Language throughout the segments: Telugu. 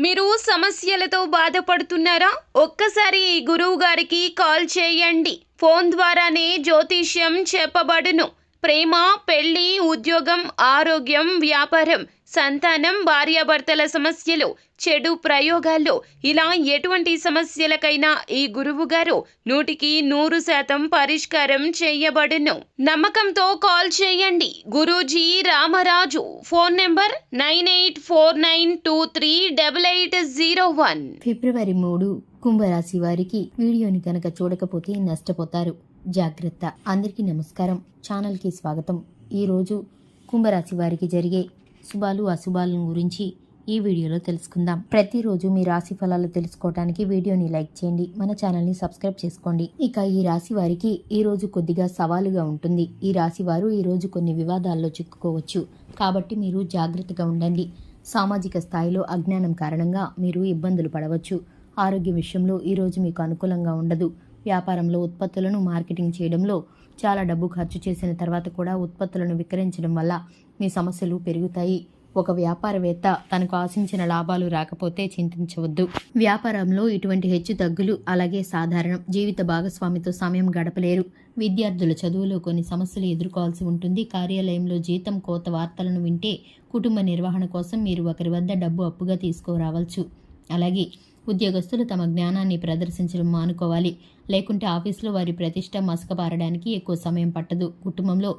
మీరు సమస్యలతో బాధపడుతున్నారా? ఒక్కసారి ఈ గురువు గారికి కాల్ చేయండి. ఫోన్ ద్వారానే జ్యోతిష్యం చెప్పబడును. ప్రేమ, పెళ్లి, ఉద్యోగం, ఆరోగ్యం, వ్యాపారం, సంతానం, భార్యాభర్తల సమస్యలు, చెడు ప్రయోగాల్లో ఇలా ఎటువంటి సమస్యలకైనా ఈ గురువు గారు 100% పరిష్కారం చేయబడును. నమ్మకంతో కాల్ చేయండి. గురూజీ రామరాజు. Phone number 9849238801. ఫిబ్రవరి 3 కుంభరాశి వారికి వీడియోని కనుక చూడకపోతే నష్టపోతారు. జాగ్రత్త. అందరికీ నమస్కారం. ఛానల్కి స్వాగతం. ఈరోజు కుంభరాశి వారికి జరిగే శుభాలు అశుభాల గురించి ఈ వీడియోలో తెలుసుకుందాం. ప్రతిరోజు మీ రాశి ఫలాలు తెలుసుకోవడానికి వీడియోని లైక్ చేయండి, మన ఛానల్ని సబ్స్క్రైబ్ చేసుకోండి. ఇక ఈ రాశి వారికి ఈ రోజు కొద్దిగా సవాలుగా ఉంటుంది. ఈ రాశి వారు ఈ రోజు కొన్ని వివాదాల్లో చిక్కుకోవచ్చు, కాబట్టి మీరు జాగ్రత్తగా ఉండండి. సామాజిక స్థాయిలో అజ్ఞానం కారణంగా మీరు ఇబ్బందులు పడవచ్చు. ఆరోగ్య విషయంలో ఈరోజు మీకు అనుకూలంగా ఉండదు. వ్యాపారంలో ఉత్పత్తులను మార్కెటింగ్ చేయడంలో చాలా డబ్బు ఖర్చు చేసిన తర్వాత కూడా ఉత్పత్తులను విక్రయించడం వల్ల మీ సమస్యలు పెరుగుతాయి. ఒక వ్యాపారవేత్త తనకు ఆశించిన లాభాలు రాకపోతే చింతించవద్దు. వ్యాపారంలో ఇటువంటి హెచ్చు తగ్గులు అలాగే సాధారణం. జీవిత భాగస్వామితో సమయం గడపలేరు. విద్యార్థుల చదువులో కొన్ని సమస్యలు ఎదుర్కోవాల్సి ఉంటుంది. కార్యాలయంలో జీతం కోత వార్తలను వింటే కుటుంబ నిర్వహణ కోసం మీరు ఒకరి వద్ద డబ్బు అప్పుగా తీసుకురావచ్చు. అలాగే ఉద్యోగస్తులు తమ జ్ఞానాన్ని ప్రదర్శించడం మానుకోవాలి, లేకుంటే ఆఫీసులో వారి ప్రతిష్ట మసకబారడానికి ఎక్కువ సమయం పట్టదు. కుటుంబంలో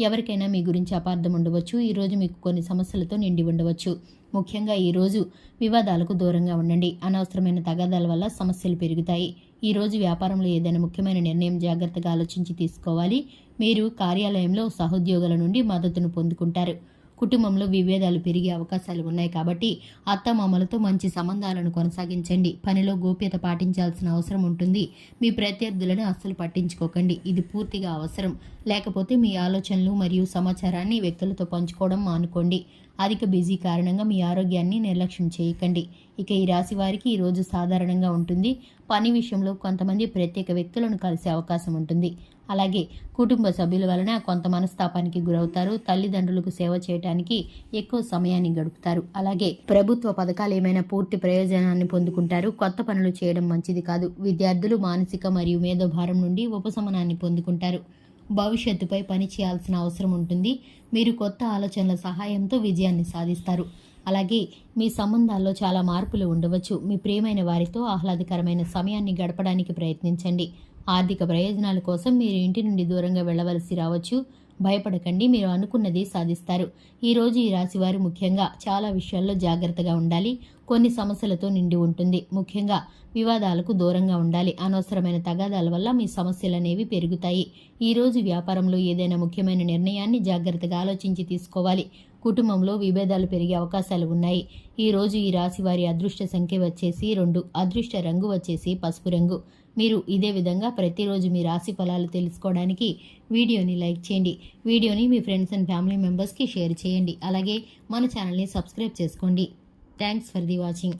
ఎవరికైనా మీ గురించి అపార్థం ఉండవచ్చు. ఈరోజు మీకు కొన్ని సమస్యలతో నిండి ఉండవచ్చు. ముఖ్యంగా ఈరోజు వివాదాలకు దూరంగా ఉండండి. అనవసరమైన తగాదాల వల్ల సమస్యలు పెరుగుతాయి. ఈరోజు వ్యాపారంలో ఏదైనా ముఖ్యమైన నిర్ణయం జాగ్రత్తగా ఆలోచించి తీసుకోవాలి. మీరు కార్యాలయంలో సహోద్యోగుల నుండి మద్దతును పొందుకుంటారు. కుటుంబంలో విభేదాలు పెరిగే అవకాశాలు ఉన్నాయి, కాబట్టి అత్తమామలతో మంచి సంబంధాలను కొనసాగించండి. పనిలో గోప్యత పాటించాల్సిన అవసరం ఉంటుంది. మీ ప్రత్యర్థులను అస్సలు పట్టించుకోకండి, ఇది పూర్తిగా అవసరం. లేకపోతే మీ ఆలోచనలు మరియు సమాచారాన్ని వ్యక్తులతో పంచుకోవడం మానుకోండి. అధిక బిజీ కారణంగా మీ ఆరోగ్యాన్ని నిర్లక్ష్యం చేయకండి. ఇక ఈ రాశి వారికి ఈరోజు సాధారణంగా ఉంటుంది. పని విషయంలో కొంతమంది ప్రత్యేక వ్యక్తులను కలిసే అవకాశం ఉంటుంది. అలాగే కుటుంబ సభ్యుల వలన కొంత మనస్తాపానికి గురవుతారు. తల్లిదండ్రులకు సేవ చేయడానికి ఎక్కువ సమయాన్ని గడుపుతారు. అలాగే ప్రభుత్వ పథకాలు ఏమైనా పూర్తి ప్రయోజనాన్ని పొందుకుంటారు. కొత్త పనులు చేయడం మంచిది కాదు. విద్యార్థులు మానసిక మరియు మేధోభారం నుండి ఉపశమనాన్ని పొందుకుంటారు. భవిష్యత్తుపై పని చేయాల్సిన అవసరం ఉంటుంది. మీరు కొత్త ఆలోచనల సహాయంతో విజయాన్ని సాధిస్తారు. అలాగే మీ సంబంధాల్లో చాలా మార్పులు ఉండవచ్చు. మీ ప్రియమైన వారితో ఆహ్లాదకరమైన సమయాన్ని గడపడానికి ప్రయత్నించండి. ఆర్థిక ప్రయోజనాల కోసం మీరు ఇంటి నుండి దూరంగా వెళ్ళవలసి రావచ్చు. భయపడకండి, మీరు అనుకున్నది సాధిస్తారు. ఈరోజు ఈ రాశి వారు ముఖ్యంగా చాలా విషయాల్లో జాగ్రత్తగా ఉండాలి. కొన్ని సమస్యలతో నిండి ఉంటుంది. ముఖ్యంగా వివాదాలకు దూరంగా ఉండాలి. అనవసరమైన తగాదాల వల్ల మీ సమస్యలు అనేవి పెరుగుతాయి. ఈరోజు వ్యాపారంలో ఏదైనా ముఖ్యమైన నిర్ణయాన్ని జాగ్రత్తగా ఆలోచించి తీసుకోవాలి. కుటుంబంలో విభేదాలు పెరిగే అవకాశాలు ఉన్నాయి. ఈరోజు ఈ రాశి వారి అదృష్ట సంఖ్య వచ్చేసి 2, అదృష్ట రంగు వచ్చేసి పసుపు రంగు. మీరు ఇదే విధంగా ప్రతిరోజు మీ రాశి ఫలాలు తెలుసుకోవడానికి వీడియోని లైక్ చేయండి. వీడియోని మీ ఫ్రెండ్స్ అండ్ ఫ్యామిలీ మెంబర్స్కి షేర్ చేయండి. అలాగే మన ఛానల్ని సబ్స్క్రైబ్ చేసుకోండి. Thanks for the watching.